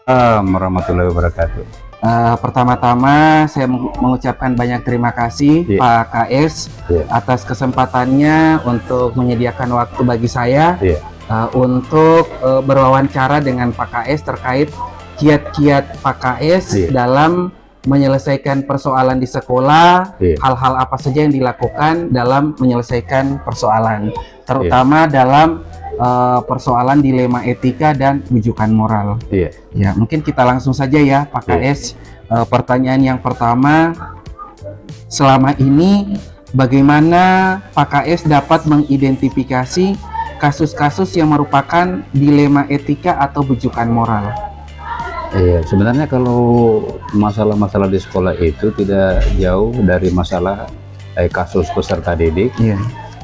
Warahmatullahi wabarakatuh. Pertama-tama saya mengucapkan banyak terima kasih Pak KS atas kesempatannya untuk menyediakan waktu bagi saya untuk berwawancara dengan Pak KS terkait kiat-kiat Pak KS dalam menyelesaikan persoalan di sekolah, hal-hal apa saja yang dilakukan dalam menyelesaikan persoalan, terutama dalam persoalan dilema etika dan rujukan moral. Ya, mungkin kita langsung saja ya Pak KS. Pertanyaan yang pertama, selama ini bagaimana Pak KS dapat mengidentifikasi kasus-kasus yang merupakan dilema etika atau rujukan moral? Iya, sebenarnya kalau masalah-masalah di sekolah itu tidak jauh dari masalah kasus peserta didik.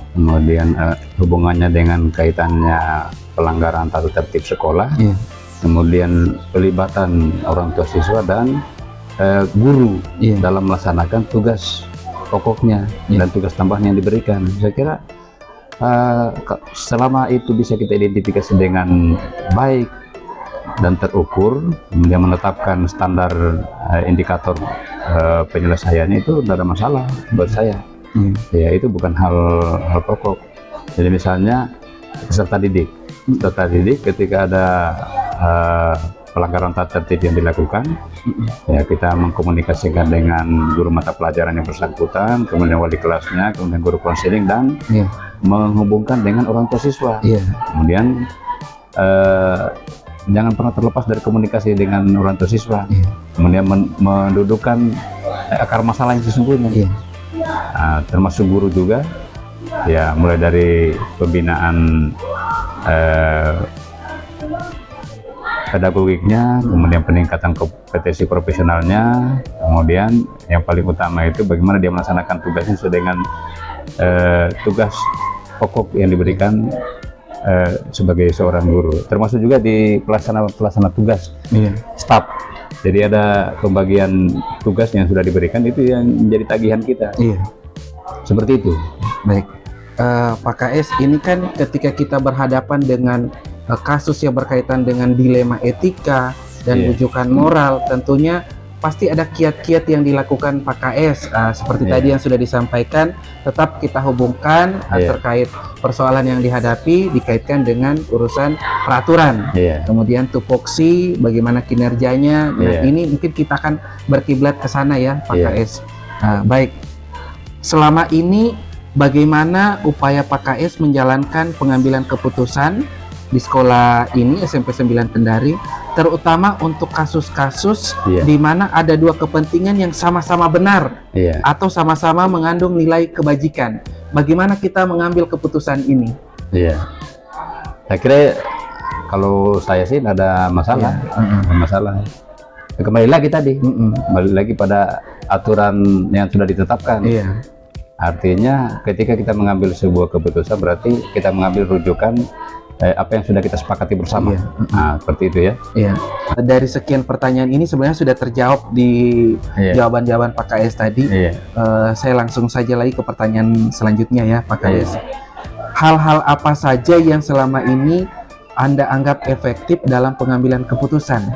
Kemudian hubungannya dengan kaitannya pelanggaran tata tertib sekolah, kemudian pelibatan orang tua siswa dan guru dalam melaksanakan tugas pokoknya dan tugas tambahan yang diberikan. Saya kira selama itu bisa kita identifikasi dengan baik dan terukur, kemudian menetapkan standar indikator penyelesaiannya, itu tidak ada masalah buat saya. Ya, itu bukan hal pokok. Jadi misalnya peserta didik ketika ada pelanggaran tata tertib yang dilakukan, ya kita mengkomunikasikan dengan guru mata pelajaran yang bersangkutan, kemudian wali kelasnya, kemudian guru konseling, dan menghubungkan dengan orang tua siswa. Kemudian jangan pernah terlepas dari komunikasi dengan orang tua siswa, kemudian mendudukkan akar masalah yang sesungguhnya. Termasuk guru juga, ya, mulai dari pembinaan pedagogiknya, kemudian peningkatan kompetensi profesionalnya, kemudian yang paling utama itu bagaimana dia melaksanakan tugasnya sesuai dengan tugas pokok yang diberikan sebagai seorang guru, termasuk juga di pelaksana tugas staf. Jadi ada pembagian tugas yang sudah diberikan, itu yang menjadi tagihan kita. Seperti itu. Baik, Pak KS, ini kan ketika kita berhadapan dengan kasus yang berkaitan dengan dilema etika dan rujukan moral, tentunya pasti ada kiat-kiat yang dilakukan Pak KS, seperti tadi yang sudah disampaikan. Tetap kita hubungkan terkait persoalan yang dihadapi dikaitkan dengan urusan peraturan, kemudian tupoksi, bagaimana kinerjanya. Nah, ini mungkin kita akan berkiblat ke sana ya Pak KS. Baik, selama ini bagaimana upaya Pak KS menjalankan pengambilan keputusan di sekolah ini, SMP 9 Kendari, terutama untuk kasus-kasus di mana ada dua kepentingan yang sama-sama benar atau sama-sama mengandung nilai kebajikan. Bagaimana kita mengambil keputusan ini? Saya kira kalau saya sih tidak ada masalah. Masalah. Kembali lagi tadi, kembali lagi pada aturan yang sudah ditetapkan. Artinya ketika kita mengambil sebuah keputusan, berarti kita mengambil rujukan apa yang sudah kita sepakati bersama. Seperti itu ya. Dari sekian pertanyaan ini sebenarnya sudah terjawab di jawaban-jawaban Pak KS tadi. Saya langsung saja lagi ke pertanyaan selanjutnya ya Pak KS. Hal-hal apa saja yang selama ini Anda anggap efektif dalam pengambilan keputusan?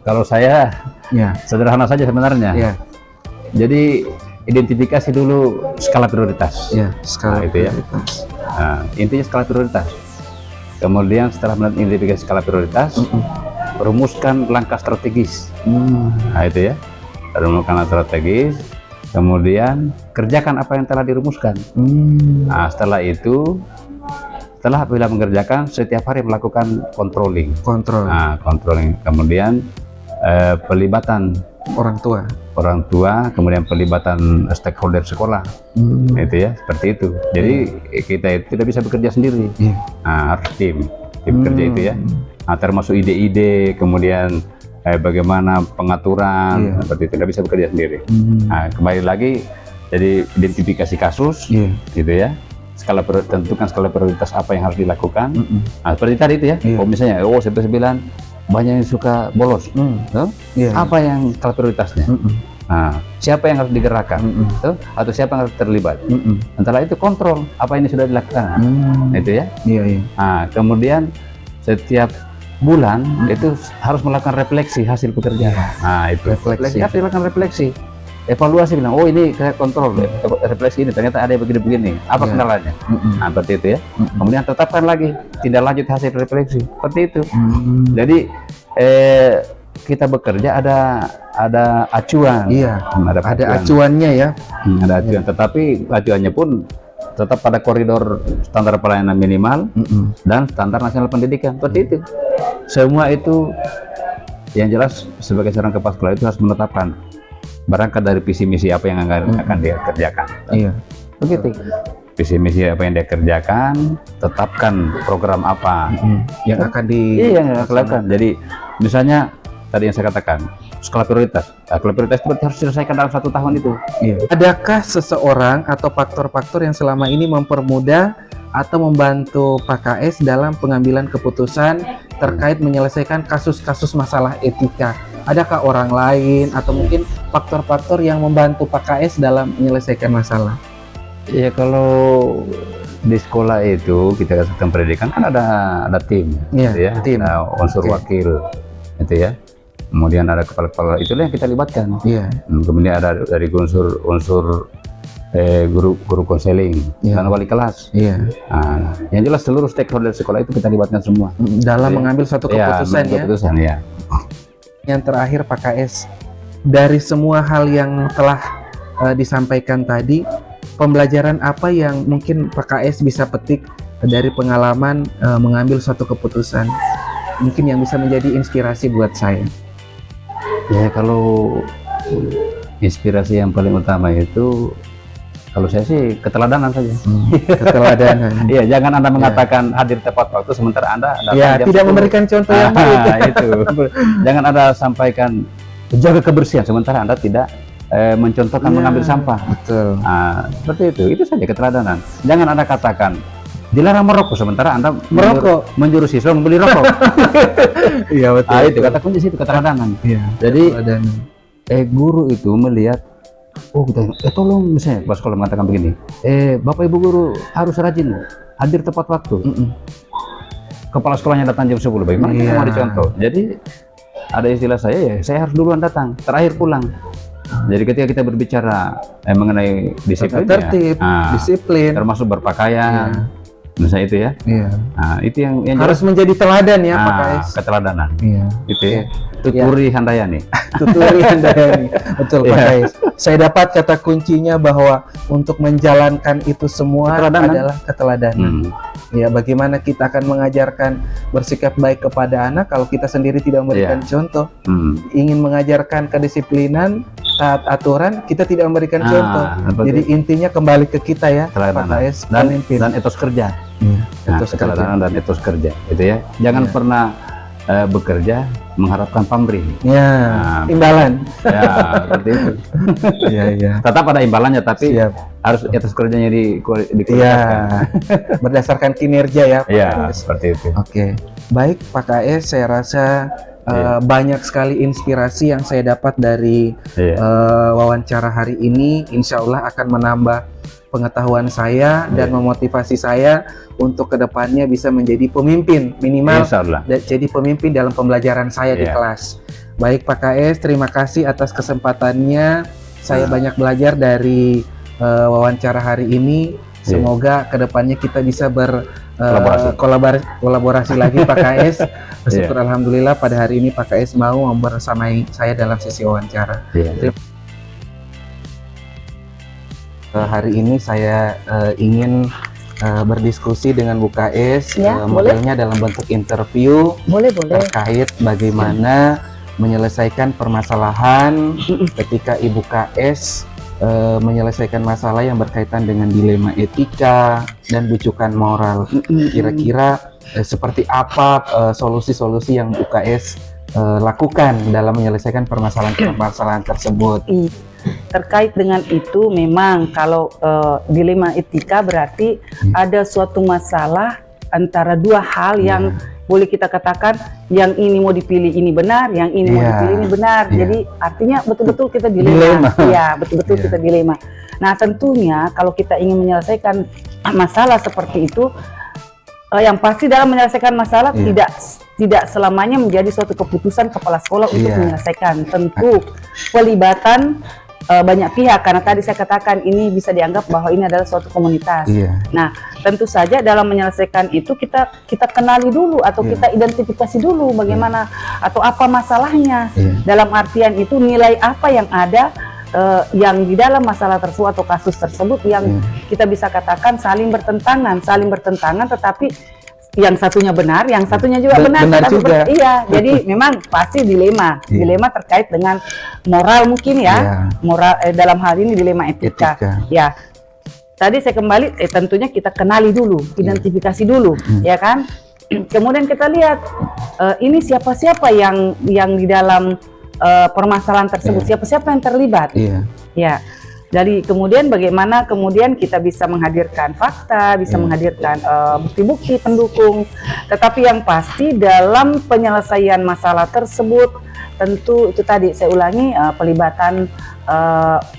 Kalau saya sederhana saja sebenarnya. Jadi identifikasi dulu skala prioritas. Skala prioritas. Intinya skala prioritas. Kemudian setelah mengidentifikasi skala prioritas, rumuskan langkah strategis. Itu ya, rumuskan langkah strategis. Kemudian kerjakan apa yang telah dirumuskan. Setelah itu, setelah apabila mengerjakan, setiap hari melakukan controlling. Controlling. Kemudian pelibatan orang tua, kemudian pelibatan stakeholder sekolah. Itu ya, seperti itu. Jadi kita itu tidak bisa bekerja sendiri. Harus tim kerja itu ya. Termasuk ide-ide, kemudian bagaimana pengaturan, seperti itu, tidak bisa bekerja sendiri. Kembali lagi, jadi identifikasi kasus, gitu ya. Tentukan skala prioritas apa yang harus dilakukan. Seperti tadi itu ya. Misalnya, SMP 9 banyak yang suka bolos, apa yang skala prioritasnya? Siapa yang harus digerakkan, atau siapa yang harus terlibat? Antara itu kontrol apa ini sudah dilakukan, itu ya. Kemudian setiap bulan itu harus melakukan refleksi hasil pekerjaan. Nah, itu Refleksi. harus dilakukan refleksi. Evaluasi bilang, oh ini saya kontrol, refleksi ini ternyata ada yang begini-begini. Apa Iya. kendalanya? Nah, seperti itu ya. Kemudian tetapkan lagi tindak lanjut hasil refleksi. Seperti itu. Jadi kita bekerja ada acuan. Iya. Ada Ada acuan. acuannya ya. Ada acuan, tetapi acuannya pun tetap pada koridor standar pelayanan minimal dan standar nasional pendidikan. Seperti itu. Semua itu yang jelas sebagai seorang kepala sekolah itu harus menetapkan berangkat dari visi misi apa yang akan dia kerjakan. Iya. Begitu. Visi misi apa yang dia kerjakan, tetapkan program apa Yang akan di iya yang dilakukan. Jadi misalnya tadi yang saya katakan skala prioritas. Skala prioritas itu harus diselesaikan dalam 1 tahun itu. Iya. Adakah seseorang atau faktor-faktor yang selama ini mempermudah atau membantu Pak KS dalam pengambilan keputusan terkait menyelesaikan kasus-kasus masalah etika? Adakah orang lain atau mungkin faktor-faktor yang membantu Pak KS dalam menyelesaikan masalah? Ya kalau di sekolah itu kita sistem pendidikan kan ada tim, Iya, gitu ya, tim. ada unsur Oke. wakil, gitu ya. Kemudian ada kepala-kepala, itulah yang kita libatkan. Iya. Kemudian ada dari unsur guru konseling Iya. dan wali kelas. Iya. Nah, yang jelas seluruh stakeholder sekolah itu kita libatkan semua. Dalam Iya. mengambil suatu keputusan ya. Keputusan ya. Yang terakhir Pak KS, dari semua hal yang telah disampaikan tadi, pembelajaran apa yang mungkin Pak KS bisa petik dari pengalaman mengambil suatu keputusan, mungkin yang bisa menjadi inspirasi buat saya? Ya kalau inspirasi yang paling utama itu, kalau saya sih keteladanan saja. Keteladanan. Iya, jangan Anda mengatakan hadir tepat waktu sementara Anda datang Ya, jam tidak 10. memberikan contoh yang baik. Itu. Jangan Anda sampaikan jaga kebersihan sementara Anda tidak mencontohkan Ya, mengambil sampah. Betul. Nah, seperti itu saja keteladanan. Jangan Anda katakan dilarang merokok sementara Anda Merokok. menjuru siswa membeli rokok. Iya betul. Ah, itu kata kunci situ keteladanan. Iya. Jadi Keteladanan. guru itu melihat, oh kita tolong misalnya pas sekolah mengatakan begini, Bapak Ibu guru harus rajin hadir tepat waktu. Kepala sekolahnya datang jam 10, bagaimana kita Iya. mau dicontoh? Jadi ada istilah saya harus duluan datang, terakhir pulang. Jadi ketika kita berbicara mengenai disiplin, Tertib, disiplin. termasuk berpakaian, misalnya itu ya. Iya. Nah, itu yang Harus jelas, menjadi teladan ya Pak KS. keteladanan. Iya. Itu ya. Tuturi Handayani. Tuturi Handayani. Betul Pak Iya. KS. Saya dapat kata kuncinya bahwa untuk menjalankan itu semua Keteladanan. adalah keteladanan. Ya, bagaimana kita akan mengajarkan bersikap baik kepada anak kalau kita sendiri tidak memberikan contoh. Ingin mengajarkan kedisiplinan, taat aturan, kita tidak memberikan contoh. betul. Jadi intinya kembali ke kita ya, Pak Keteladanan. KS, dan pemimpin. etos kerja. Iya, Nah, etos kerja. keteladanan dan etos kerja, itu ya. Jangan Iya. pernah bekerja mengharapkan pamrih. Ya, Nah, imbalan. Ya, seperti itu. Iya, iya. Tetap ada imbalannya, tapi Siap. harus etos kerjanya Iya, dikualitaskan. berdasarkan kinerja ya Pak Iya, KS. seperti itu. Oke, baik Pak KS, saya rasa banyak sekali inspirasi yang saya dapat dari Iya. wawancara hari ini. Insya Allah akan menambah pengetahuan saya dan memotivasi saya untuk kedepannya bisa menjadi pemimpin minimal. Insya Allah. Jadi pemimpin dalam pembelajaran saya di Iya. kelas. Baik Pak KS, terima kasih atas kesempatannya. Saya banyak belajar dari wawancara hari ini. Semoga kedepannya kita bisa kolaborasi lagi Pak KS. Syukur alhamdulillah pada hari ini Pak KS mau membersamai saya dalam sesi wawancara. Iya. Hari ini saya ingin berdiskusi dengan Bu KS, Ya, modelnya dalam bentuk interview Boleh. terkait bagaimana menyelesaikan permasalahan ketika Ibu KS menyelesaikan masalah yang berkaitan dengan dilema etika dan bujukan moral. Kira-kira seperti apa solusi-solusi yang UKS lakukan dalam menyelesaikan permasalahan tersebut? Terkait dengan itu, memang kalau dilema etika berarti ada suatu masalah antara dua hal yang boleh kita katakan yang ini mau dipilih ini benar, yang ini mau dipilih ini benar. Jadi artinya betul-betul kita dilema. Iya, betul-betul kita dilema. Nah, tentunya kalau kita ingin menyelesaikan masalah seperti itu, Yang pasti dalam menyelesaikan masalah Iya. tidak selamanya menjadi suatu keputusan kepala sekolah untuk Iya. menyelesaikan. Tentu pelibatan banyak pihak, karena tadi saya katakan ini bisa dianggap bahwa ini adalah suatu komunitas. Iya. Nah, tentu saja dalam menyelesaikan itu kita kenali dulu atau Iya. kita identifikasi dulu bagaimana atau apa masalahnya. Iya. Dalam artian itu nilai apa yang ada yang di dalam masalah tersebut atau kasus tersebut yang kita bisa katakan saling bertentangan, tetapi yang satunya benar, yang satunya juga benar. Benar tetapi juga. Iya, jadi memang pasti dilema, Iya. dilema terkait dengan moral mungkin ya, Iya. moral dalam hal ini dilema etika. Ya, tadi saya kembali, tentunya kita kenali dulu, identifikasi dulu, ya kan. Kemudian kita lihat ini siapa-siapa yang di dalam permasalahan tersebut, siapa-siapa yang terlibat. Iya. Ya, dari kemudian bagaimana kemudian kita bisa menghadirkan fakta, bisa menghadirkan bukti-bukti pendukung. Tetapi yang pasti dalam penyelesaian masalah tersebut tentu itu tadi saya ulangi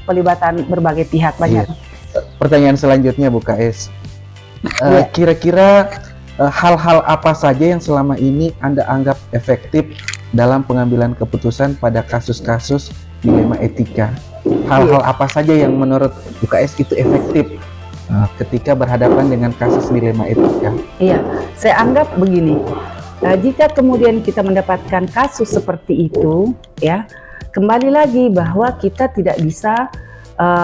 pelibatan berbagai pihak banyak. Pertanyaan selanjutnya Bu KS, Iya. kira-kira hal-hal apa saja yang selama ini Anda anggap efektif dalam pengambilan keputusan pada kasus-kasus dilema etika? Hal-hal apa saja yang menurut Bu KS itu efektif ketika berhadapan dengan kasus dilema etika? Iya, saya anggap begini. Jika kemudian kita mendapatkan kasus seperti itu, ya, kembali lagi bahwa kita tidak bisa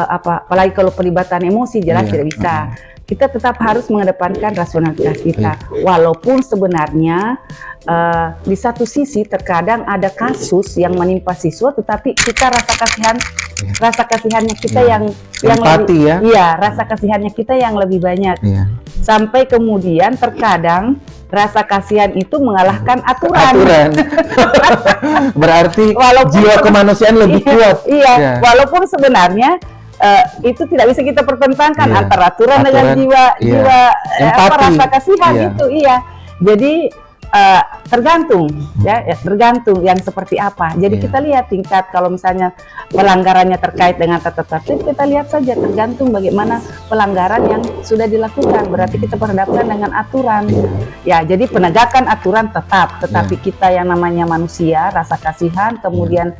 apalagi kalau pelibatan emosi jelas tidak bisa. Kita tetap harus mengedepankan rasionalitas kita. Walaupun sebenarnya di satu sisi terkadang ada kasus yang menimpa siswa, tetapi kita rasa kasihannya kita yang Empati, lebih, ya? Iya, rasa kasihannya kita yang lebih banyak. Iya. Sampai kemudian terkadang rasa kasihan itu mengalahkan aturan. Berarti Walaupun jiwa kemanusiaan lebih kuat. Iya, Ya. walaupun sebenarnya itu tidak bisa kita pertentangkan Iya. antara aturan dengan jiwa Empati. rasa kasihan Iya. itu. Iya. Jadi tergantung tergantung yang seperti apa. Jadi kita lihat tingkat kalau misalnya pelanggarannya terkait dengan tata tertib, kita lihat saja tergantung bagaimana pelanggaran yang sudah dilakukan. Berarti kita berhadapan dengan aturan. Ya, jadi penegakan aturan tetap, tetapi kita yang namanya manusia, rasa kasihan, kemudian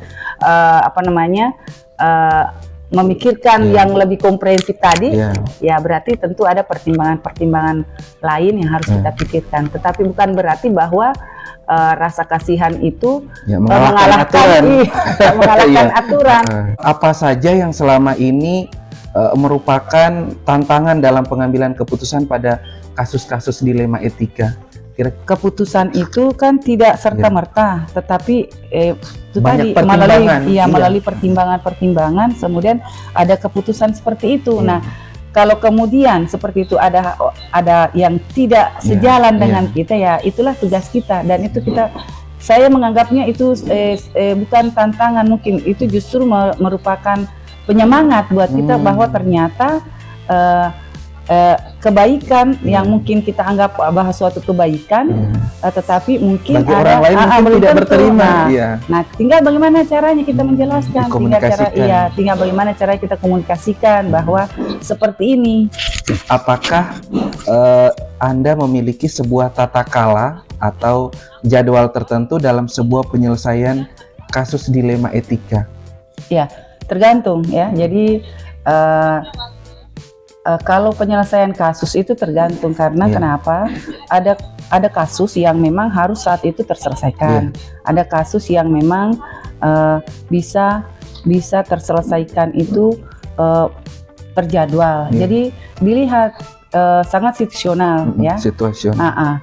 memikirkan yang lebih komprehensif tadi, ya berarti tentu ada pertimbangan-pertimbangan lain yang harus kita pikirkan. Tetapi bukan berarti bahwa rasa kasihan itu mengalahkan aturan. Apa saja yang selama ini merupakan tantangan dalam pengambilan keputusan pada kasus-kasus dilema etika? Keputusan itu kan tidak serta-merta, tetapi itu banyak tadi melalui pertimbangan-pertimbangan, kemudian ada keputusan seperti itu. Nah, kalau kemudian seperti itu ada yang tidak sejalan dengan kita, ya itulah tugas kita, dan itu saya menganggapnya itu bukan tantangan, mungkin itu justru merupakan penyemangat buat kita bahwa ternyata kebaikan yang mungkin kita anggap bahwa suatu kebaikan, tetapi mungkin bagi orang lain mungkin tidak berterima. Nah, tinggal bagaimana caranya kita menjelaskan, tinggal bagaimana caranya kita komunikasikan bahwa seperti ini. Apakah Anda memiliki sebuah tata kala atau jadwal tertentu dalam sebuah penyelesaian kasus dilema etika? Ya, tergantung ya. Jadi kalau penyelesaian kasus itu tergantung karena kenapa? Ada kasus yang memang harus saat itu terselesaikan. Ada kasus yang memang bisa terselesaikan itu terjadwal. Jadi dilihat sangat situasional ya. Situasional.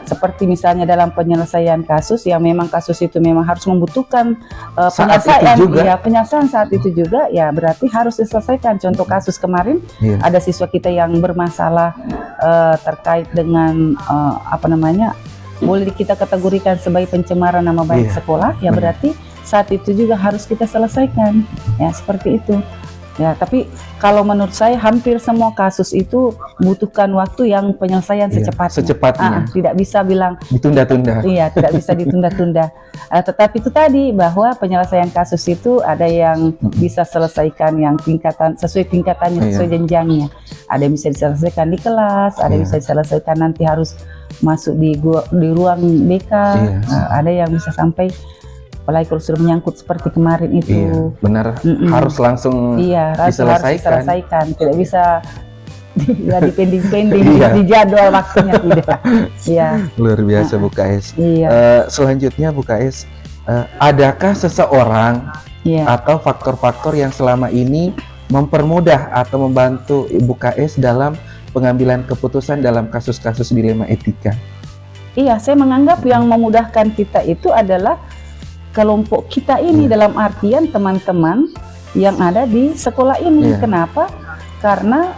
Seperti misalnya dalam penyelesaian kasus yang memang kasus itu memang harus membutuhkan penyelesaian saat itu juga, ya berarti harus diselesaikan. Contoh kasus kemarin ada siswa kita yang bermasalah terkait dengan boleh kita kategorikan sebagai pencemaran nama baik sekolah, ya berarti saat itu juga harus kita selesaikan, ya seperti itu. Ya, tapi kalau menurut saya hampir semua kasus itu butuhkan waktu yang penyelesaian Iya, secepatnya. secepatnya. Tidak bisa bilang Ditunda-tunda. iya, tidak bisa ditunda-tunda. Tetapi itu tadi bahwa penyelesaian kasus itu ada yang bisa selesaikan yang tingkatan sesuai tingkatannya, sesuai jenjangnya. Ada yang bisa diselesaikan di kelas, ada yang bisa diselesaikan nanti harus masuk di ruang BK, ada yang bisa sampai apalagi kalau sudah menyangkut seperti kemarin itu. Iya, benar. Harus langsung harus diselesaikan. Tidak bisa dipending-pending di jadwal waktunya, tidak. Iya. Luar biasa Bu KS. Iya. Selanjutnya Bu KS, adakah seseorang atau faktor-faktor yang selama ini mempermudah atau membantu Ibu KS dalam pengambilan keputusan dalam kasus-kasus dilema etika? Iya, saya menganggap yang memudahkan kita itu adalah kelompok kita ini, dalam artian teman-teman yang ada di sekolah ini. Kenapa? Karena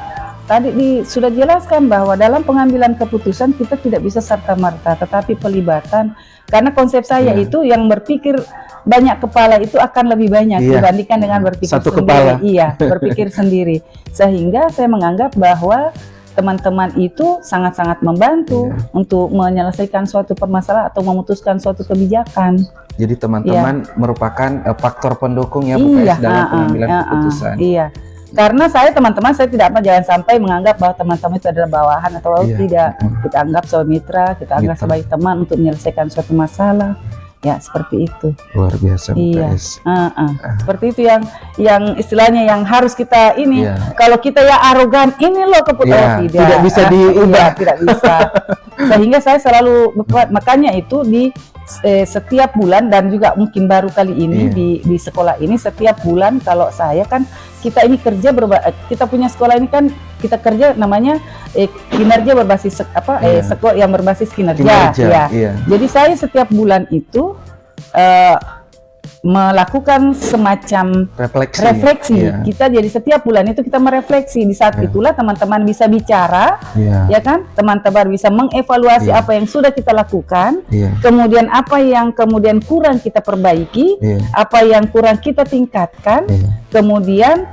tadi sudah jelaskan bahwa dalam pengambilan keputusan kita tidak bisa serta-merta, tetapi pelibatan. Karena konsep saya itu yang berpikir banyak kepala itu akan lebih banyak dibandingkan dengan berpikir satu sendiri. Kepala. Iya, berpikir sendiri. Sehingga saya menganggap bahwa teman-teman itu sangat-sangat membantu untuk menyelesaikan suatu permasalahan atau memutuskan suatu kebijakan. Jadi teman-teman merupakan faktor pendukung ya Bu KS dalam pengambilan keputusan. Iya. Karena teman-teman saya tidak jangan sampai menganggap bahwa teman-teman itu adalah bawahan atau tidak. Kita anggap sebagai mitra, kita anggap sebagai teman untuk menyelesaikan suatu masalah. Ya, seperti itu. Luar biasa Bu KS. Seperti itu yang istilahnya yang harus kita ini. Kalau kita ya arogan, ini loh keputusan tidak bisa diubah. Tidak bisa. Sehingga saya selalu makanya itu di setiap bulan dan juga mungkin baru kali ini di sekolah ini setiap bulan kalau saya kan kita ini kerja kita punya sekolah ini kan kita kerja namanya kinerja berbasis sekolah yang berbasis kinerja. Jadi saya setiap bulan itu melakukan semacam refleksi. Kita jadi setiap bulan itu kita merefleksi. Di saat itulah teman-teman bisa bicara, ya kan? Teman-teman bisa mengevaluasi apa yang sudah kita lakukan, kemudian apa yang kemudian kurang kita perbaiki, apa yang kurang kita tingkatkan, kemudian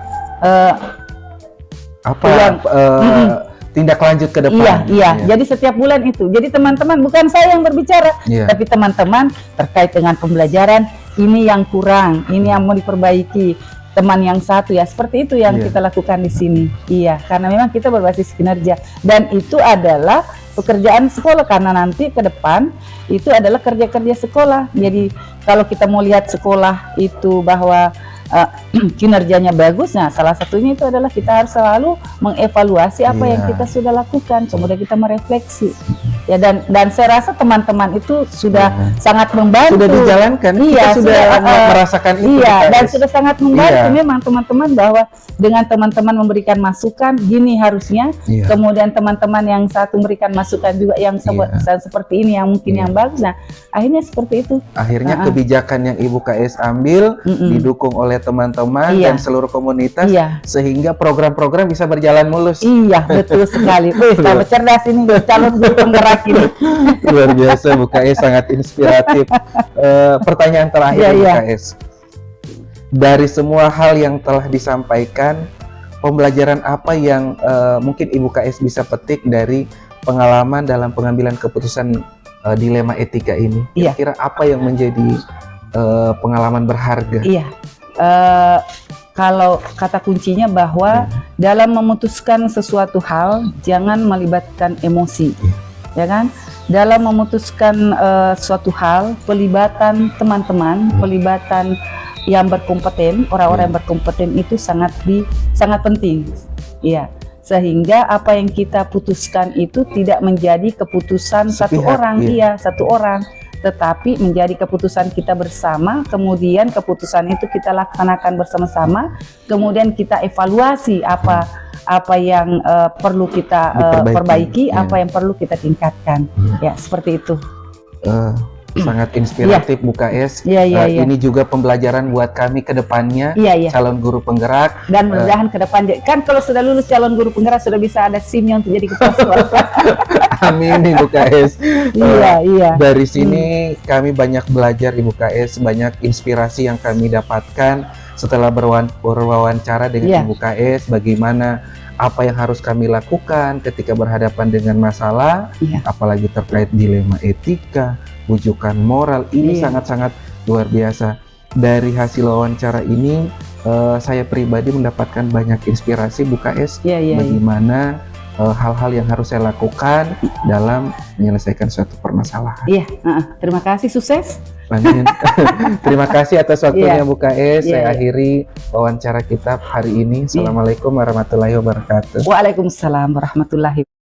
tindak lanjut ke depan. Jadi setiap bulan itu. Jadi teman-teman bukan saya yang berbicara, tapi teman-teman terkait dengan pembelajaran. Ini yang kurang, ini yang mau diperbaiki. Teman yang satu ya, seperti itu yang kita lakukan di sini. Iya, karena memang kita berbasis kinerja dan itu adalah pekerjaan sekolah karena nanti ke depan itu adalah kerja-kerja sekolah. Jadi kalau kita mau lihat sekolah itu bahwa kinerjanya bagus, nah salah satunya itu adalah kita harus selalu mengevaluasi apa yang kita sudah lakukan, kemudian kita merefleksi. Ya dan saya rasa teman-teman itu sudah sangat membantu. Sudah dijalankan, kita sudah merasakan itu. Dan sudah sangat membantu memang teman-teman bahwa dengan teman-teman memberikan masukan, gini harusnya. Kemudian teman-teman yang satu memberikan masukan juga yang seperti ini yang mungkin yang bagus. Nah akhirnya seperti itu. Akhirnya kebijakan yang Ibu KS ambil didukung oleh teman-teman dan seluruh komunitas sehingga program-program bisa berjalan mulus. Iya, betul sekali. Tambah cerdas ini calon guru penggerak ini. Luar biasa Bu KS, sangat inspiratif. Pertanyaan terakhir Bu KS. Dari semua hal yang telah disampaikan, pembelajaran apa yang mungkin Ibu KS bisa petik dari pengalaman dalam pengambilan keputusan dilema etika ini? Kira-kira apa yang menjadi pengalaman berharga? Kalau kata kuncinya bahwa dalam memutuskan sesuatu hal jangan melibatkan emosi, ya kan? Dalam memutuskan suatu hal, pelibatan teman-teman, pelibatan yang berkompeten, orang-orang yang berkompeten itu sangat penting, ya. Sehingga apa yang kita putuskan itu tidak menjadi keputusan satu orang, satu orang. Tetapi menjadi keputusan kita bersama, kemudian keputusan itu kita laksanakan bersama-sama, kemudian kita evaluasi apa yang perlu kita perbaiki, apa yang perlu kita tingkatkan. Ya, seperti itu. Sangat inspiratif Bu KS. Ini juga pembelajaran buat kami ke depannya, calon guru penggerak. Dan mudah-mudahan ke depan, kan kalau sudah lulus calon guru penggerak sudah bisa ada SIM-nya untuk jadi kepala sekolah. Amin Ibu KS. Dari sini kami banyak belajar Ibu KS, banyak inspirasi yang kami dapatkan. setelah berwawancara dengan Ibu KS, bagaimana apa yang harus kami lakukan ketika berhadapan dengan masalah, apalagi terkait dilema etika, wujukan moral, ini sangat-sangat luar biasa. Dari hasil wawancara ini, saya pribadi mendapatkan banyak inspirasi Bu KS, bagaimana hal-hal yang harus saya lakukan dalam menyelesaikan suatu permasalahan. Terima kasih, sukses. Amin. Terima kasih atas waktunya Bu KS. Saya akhiri wawancara kita hari ini. Assalamualaikum warahmatullahi wabarakatuh. Waalaikumsalam warahmatullahi wabarakatuh.